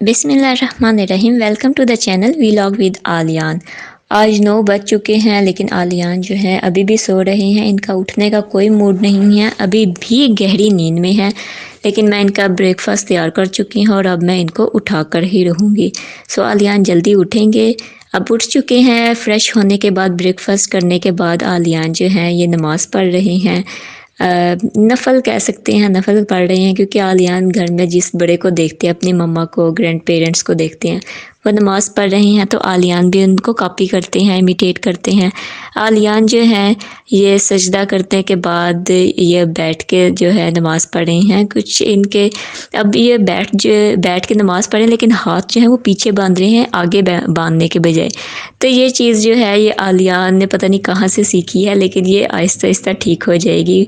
बिस्मिल्लाहिर्रहमानिर्रहीम। Welcome to the channel vlog with Aliyan. आज 9 बज चुके हैं लेकिन आलियान जो हैं अभी भी सो रहे हैं। इनका उठने का कोई मूड नहीं है, अभी भी गहरी नींद में है। लेकिन मैं इनका ब्रेकफास्ट तैयार कर चुकी हूँ और अब मैं इनको उठा कर ही रहूँगी। सो आलियान जल्दी उठेंगे। अब उठ चुके हैं। फ्रेश होने के बाद ब्रेकफास्ट करने के बाद आलियान जो हैं ये नमाज़ पढ़ रहे हैं। नफ़ल कह सकते हैं, नफ़ल पढ़ रहे हैं क्योंकि आलियान घर में जिस बड़े को देखते हैं, अपनी मम्मा को, ग्रैंड पेरेंट्स को देखते हैं, वो नमाज़ पढ़ रहे हैं तो आलियान भी उनको कॉपी करते हैं, इमिटेट करते हैं। आलियान जो हैं ये सजदा करने के बाद ये बैठ के जो है नमाज़ पढ़ रही हैं। कुछ इनके अब ये बैठ के नमाज़ पढ़ें लेकिन हाथ जो है वो पीछे बांध रहे हैं, आगे बांधने के बजाय। तो ये चीज़ जो है ये आलियान ने पता नहीं कहाँ से सीखी है, लेकिन ये आहिस्ता आहिस्ता ठीक हो जाएगी।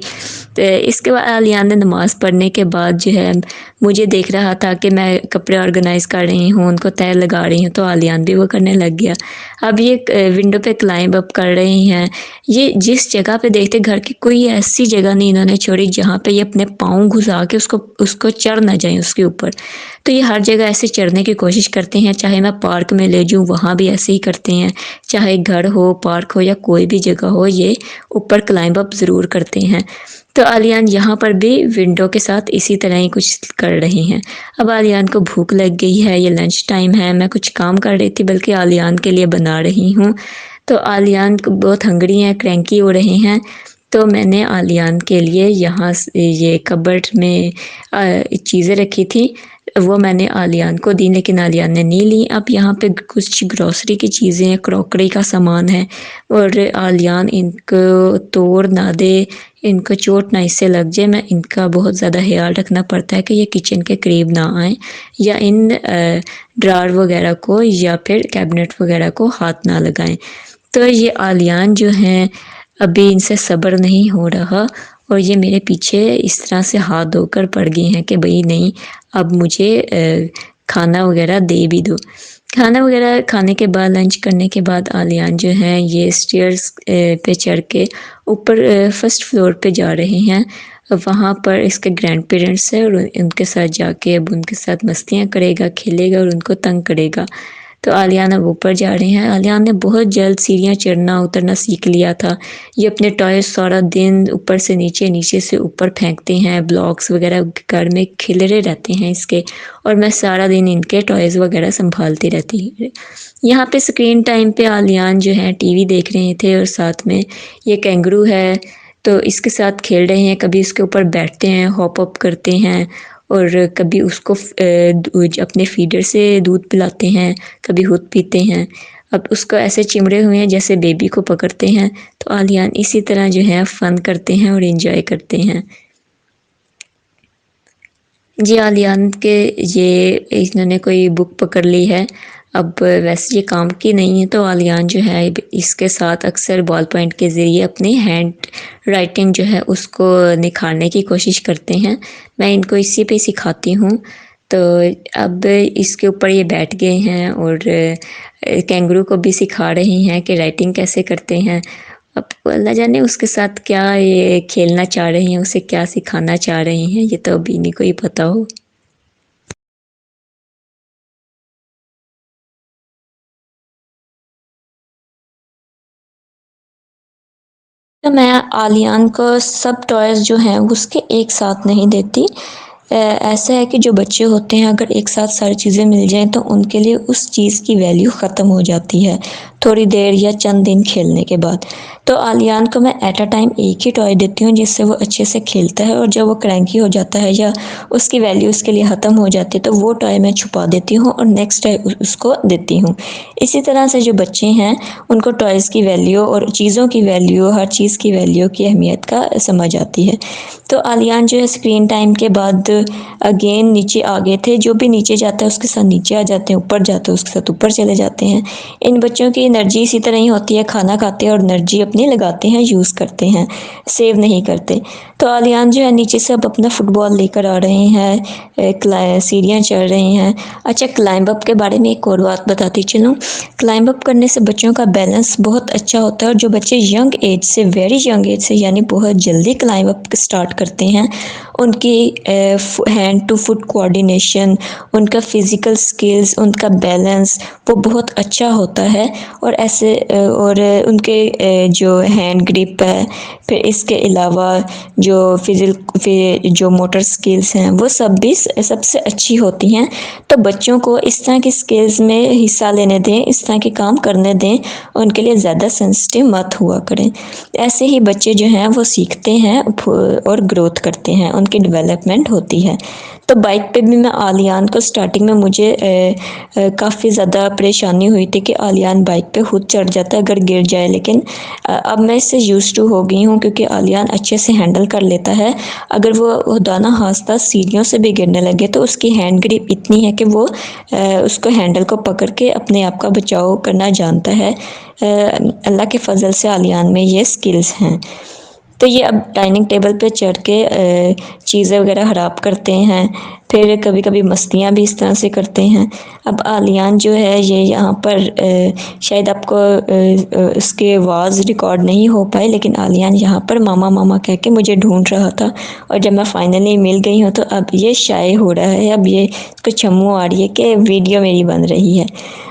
तो इसके बाद आलियान ने नमाज़ पढ़ने के बाद जो है मुझे देख रहा था कि मैं कपड़े ऑर्गेनाइज़ कर रही हूँ, उनको तय लगा रही हूँ, तो आलियान भी वो करने लग गया। अब ये विंडो पे क्लाइंब अप कर रही हैं। ये जिस जगह पे देखते घर की कोई ऐसी जगह नहीं इन्होंने छोड़ी जहाँ पे ये अपने पाँव घुसा के उसको चढ़ ना जाएँ उसके ऊपर। तो ये हर जगह ऐसे चढ़ने की कोशिश करते हैं, चाहे मैं पार्क में ले जाऊँ वहाँ भी ऐसे ही करते हैं। चाहे घर हो, पार्क हो या कोई भी जगह हो, ये ऊपर क्लाइंब अप ज़रूर करते हैं। तो आलियान यहाँ पर भी विंडो के साथ इसी तरह ही कुछ कर रही हैं। अब आलियान को भूख लग गई है, ये लंच टाइम है, मैं कुछ काम कर रही थी बल्कि आलियान के लिए बना रही हूँ। तो आलियान बहुत हंगरी हैं, क्रैंकी हो रहे हैं। तो मैंने आलियान के लिए यहाँ ये कबर्ड में चीज़ें रखी थी, वो मैंने आलियान को दी लेकिन आलियान ने नहीं ली। अब यहाँ पे कुछ ग्रॉसरी की चीज़ें हैं, क्रॉकरी का सामान है और आलियान इनको तोड़ ना दे, इनको चोट ना इससे लग जाए। मैं इनका बहुत ज़्यादा ख्याल रखना पड़ता है कि ये किचन के करीब ना आएँ या इन ड्रार वगैरह को या फिर कैबिनेट वगैरह को हाथ ना लगाएं। तो ये आलियान जो हैं अभी इनसे सब्र नहीं हो रहा और ये मेरे पीछे इस तरह से हाथ धोकर पड़ गई हैं कि भाई नहीं, अब मुझे खाना वगैरह दे भी दो। खाना वगैरह खाने के बाद, लंच करने के बाद आलियान जो हैं ये स्टेयर्स पे चढ़ के ऊपर फर्स्ट फ्लोर पे जा रहे हैं। वहाँ पर इसके ग्रैंड पेरेंट्स हैं और उनके साथ जाके अब उनके साथ मस्तियाँ करेगा, खेलेगा और उनको तंग करेगा। तो आलियान अब ऊपर जा रहे हैं। आलियान ने बहुत जल्द सीढ़ियाँ चढ़ना उतरना सीख लिया था। ये अपने टॉयज़ सारा दिन ऊपर से नीचे, नीचे से ऊपर फेंकते हैं। ब्लॉक्स वगैरह घर में खिलरे रहते हैं इसके और मैं सारा दिन इनके टॉयज़ वगैरह संभालती रहती हूँ। यहाँ पे स्क्रीन टाइम पे आलियान जो है टीवी देख रहे थे और साथ में ये कैंगरू है तो इसके साथ खेल रहे हैं। कभी इसके ऊपर बैठते हैं, हॉप अप करते हैं और कभी उसको अपने फीडर से दूध पिलाते हैं, कभी खुद पीते हैं। अब उसको ऐसे चिमड़े हुए हैं जैसे बेबी को पकड़ते हैं। तो आलियान इसी तरह जो है फ़न करते हैं और एंजॉय करते हैं। जी, आलियान के ये इन्होंने कोई बुक पकड़ ली है। अब वैसे ये काम की नहीं है तो आलियान जो है इसके साथ अक्सर बॉल पॉइंट के ज़रिए अपनी हैंड राइटिंग जो है उसको निखारने की कोशिश करते हैं। मैं इनको इसी पे सिखाती हूँ। तो अब इसके ऊपर ये बैठ गए हैं और कैंगरू को भी सिखा रही हैं कि राइटिंग कैसे करते हैं। अब अल्लाह जाने उसके साथ क्या ये खेलना चाह रही हैं, उसे क्या सिखाना चाह रही हैं, ये तो अभी नहीं कोई पता हो। तो मैं आलियान को सब टॉयज़ जो हैं उसके एक साथ नहीं देती। ऐसा है कि जो बच्चे होते हैं अगर एक साथ सारी चीज़ें मिल जाएँ तो उनके लिए उस चीज़ की वैल्यू ख़त्म हो जाती है थोड़ी देर या चंद दिन खेलने के बाद। तो आलियान को मैं एट अ टाइम एक ही टॉय देती हूँ जिससे वो अच्छे से खेलता है और जब वो क्रैंकी हो जाता है या उसकी वैल्यू उसके लिए ख़त्म हो जाती है तो वो टॉय मैं छुपा देती हूँ और नेक्स्ट टॉय उसको देती हूँ। इसी तरह से जो बच्चे हैं उनको टॉयज़ की वैल्यू और चीज़ों की वैल्यू, हर चीज़ की वैल्यू की अहमियत का समझ आती है। तो आलियान जो है स्क्रीन टाइम के बाद अगेन नीचे आ गए थे। जो भी नीचे जाता है उसके साथ नीचे आ जाते हैं, ऊपर जाता है उसके साथ ऊपर चले जाते हैं। इन बच्चों की انرجی اسی طرح ہی ہوتی ہے، کھانا کھاتے ہیں اور انرجی اپنی لگاتے ہیں، یوز کرتے ہیں، سیو نہیں کرتے۔ تو آلیان جو ہے نیچے سے اب اپنا فٹ بال لے کر آ رہے ہیں، سیڑھیاں چڑھ رہے ہیں۔ اچھا، کلائمب اپ کے بارے میں ایک اور بات بتاتی چلوں۔ کلائمب اپ کرنے سے بچوں کا بیلنس بہت اچھا ہوتا ہے، اور جو بچے ینگ ایج سے، ویری ینگ ایج سے، یعنی بہت جلدی کلائمب اپ اسٹارٹ کرتے ہیں، ان کی ہینڈ ٹو فٹ کوآرڈینیشن، ان کا فزیکل سکلز، ان کا بیلنس وہ بہت اچھا ہوتا ہے، اور ایسے اور ان کے جو ہینڈ گرپ ہے، پھر اس کے علاوہ جو موٹر سکلز ہیں وہ سب سے اچھی ہوتی ہیں۔ تو بچوں کو اس طرح کی سکلز میں حصہ لینے دیں، اس طرح کے کام کرنے دیں، ان کے لیے زیادہ سینسٹیو مت ہوا کریں۔ ایسے ہی بچے جو ہیں وہ سیکھتے ہیں اور گروتھ کرتے ہیں، ان کی ڈیولپمنٹ ہوتی ہے۔ تو بائک پہ بھی میں آلیان کو سٹارٹنگ میں مجھے کافی زیادہ پریشانی ہوئی تھی کہ آلیان بائک پہ خود چڑھ جاتا ہے اگر گر جائے، لیکن اب میں اس سے یوزڈ ٹو ہو گئی ہوں، کیونکہ آلیان اچھے سے ہینڈل کر لیتا ہے۔ اگر وہ خدا نہ خواستہ سیڑھیوں سے بھی گرنے لگے تو اس کی ہینڈ گرپ اتنی ہے کہ وہ اس کو ہینڈل کو پکڑ کے اپنے آپ کا بچاؤ کرنا جانتا ہے۔ اللہ کے فضل سے آلیان میں یہ سکلز ہیں۔ تو یہ اب ڈائننگ ٹیبل پہ چڑھ کے چیزیں وغیرہ خراب کرتے ہیں، پھر کبھی کبھی مستیاں بھی اس طرح سے کرتے ہیں۔ اب آلیان جو ہے یہ یہاں پر شاید آپ کو اس کے آواز ریکارڈ نہیں ہو پائے، لیکن آلیان یہاں پر ماما ماما کہہ کے مجھے ڈھونڈ رہا تھا، اور جب میں فائنلی مل گئی ہوں تو اب یہ شائع ہو رہا ہے، اب یہ اس کو چھمو آ رہی ہے کہ ویڈیو میری بن رہی ہے۔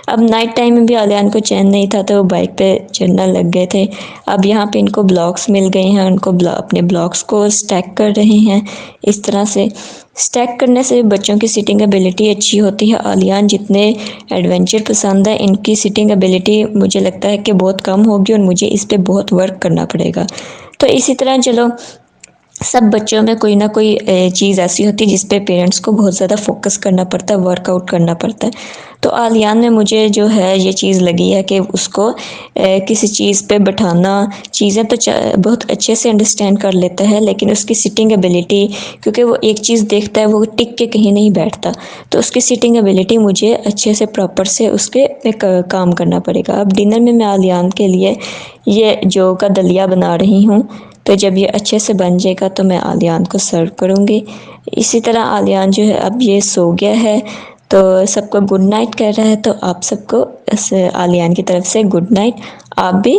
اب نائٹ ٹائم میں بھی آلیان کو چین نہیں تھا تو وہ بائک پہ چڑھنا لگ گئے تھے۔ اب یہاں پہ ان کو بلاکس مل گئے ہیں، ان کو اپنے بلاکس کو اسٹیک کر رہے ہیں۔ اس طرح سے اسٹیک کرنے سے بچوں کی سٹنگ ایبیلٹی اچھی ہوتی ہے۔ آلیان جتنے ایڈونچر پسند ہے، ان کی سٹنگ ایبیلٹی مجھے لگتا ہے کہ بہت کم ہوگی، اور مجھے اس پہ بہت ورک کرنا پڑے گا۔ تو اسی طرح چلو، سب بچوں میں کوئی نہ کوئی چیز ایسی ہوتی ہے جس پہ پیرنٹس کو بہت زیادہ فوکس کرنا پڑتا ہے، ورک آؤٹ کرنا پڑتا ہے۔ تو آلیان میں مجھے جو ہے یہ چیز لگی ہے کہ اس کو کسی چیز پہ بٹھانا، چیزیں تو بہت اچھے سے انڈرسٹینڈ کر لیتا ہے، لیکن اس کی سٹنگ ایبیلٹی، کیونکہ وہ ایک چیز دیکھتا ہے وہ ٹک کے کہیں نہیں بیٹھتا، تو اس کی سٹنگ ایبیلٹی مجھے اچھے سے پراپر سے اس کے کام کرنا پڑے گا۔ اب ڈنر میں آلیان کے لیے یہ جو کا دلیا بنا رہی ہوں، تو جب یہ اچھے سے بن جائے گا تو میں آلیان کو سرو کروں گی۔ اسی طرح آلیان جو ہے اب یہ سو گیا ہے، تو سب کو گڈ نائٹ کہہ رہا ہے، تو آپ سب کو آلیان کی طرف سے گڈ نائٹ۔ آپ بھی